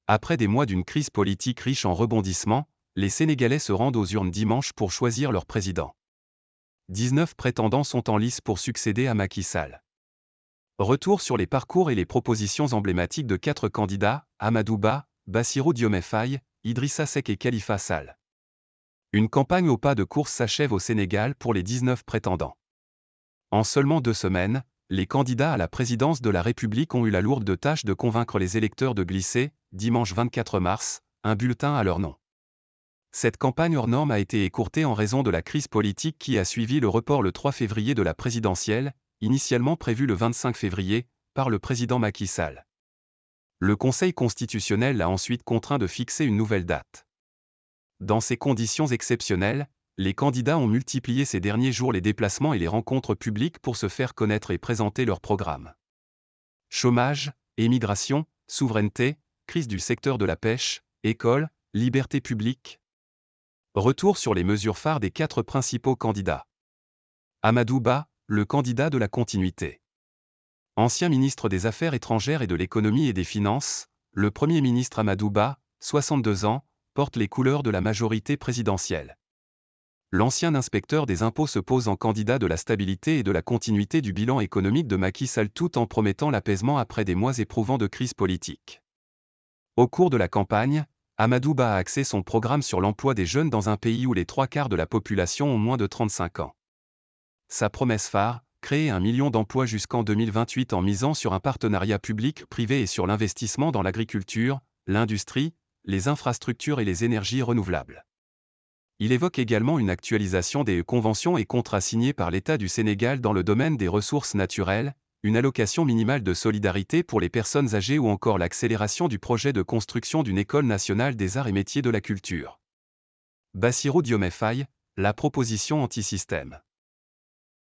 Après des mois d'une crise politique riche en rebondissements, les Sénégalais se rendent aux urnes dimanche pour choisir leur président. 19 prétendants sont en lice pour succéder à Macky Sall. Retour sur les parcours et les propositions emblématiques de 4 candidats, Amadou Ba, Bassirou Diomaye Faye, Idrissa Seck et Khalifa Sall. Une campagne au pas de course s'achève au Sénégal pour les 19 prétendants. En seulement 2 semaines, les candidats à la présidence de la République ont eu la lourde tâche de convaincre les électeurs de glisser, dimanche 24 mars, un bulletin à leur nom. Cette campagne hors norme a été écourtée en raison de la crise politique qui a suivi le report le 3 février de la présidentielle, initialement prévue le 25 février, par le président Macky Sall. Le Conseil constitutionnel l'a ensuite contraint de fixer une nouvelle date. Dans ces conditions exceptionnelles, les candidats ont multiplié ces derniers jours les déplacements et les rencontres publiques pour se faire connaître et présenter leur programme. Chômage, émigration, souveraineté, crise du secteur de la pêche, école, liberté publique. Retour sur les mesures phares des 4 principaux candidats. Amadou Ba, le candidat de la continuité. Ancien ministre des Affaires étrangères et de l'Économie et des Finances, le Premier ministre Amadou Ba, 62 ans, porte les couleurs de la majorité présidentielle. L'ancien inspecteur des impôts se pose en candidat de la stabilité et de la continuité du bilan économique de Macky Sall tout en promettant l'apaisement après des mois éprouvants de crise politique. Au cours de la campagne, Amadou Ba a axé son programme sur l'emploi des jeunes dans un pays où les 3/4 de la population ont moins de 35 ans. Sa promesse phare, créer 1 million d'emplois jusqu'en 2028 en misant sur un partenariat public-privé et sur l'investissement dans l'agriculture, l'industrie, les infrastructures et les énergies renouvelables. Il évoque également une actualisation des conventions et contrats signés par l'État du Sénégal dans le domaine des ressources naturelles, une allocation minimale de solidarité pour les personnes âgées ou encore l'accélération du projet de construction d'une école nationale des arts et métiers de la culture. Bassirou Diomaye Faye, la proposition anti-système.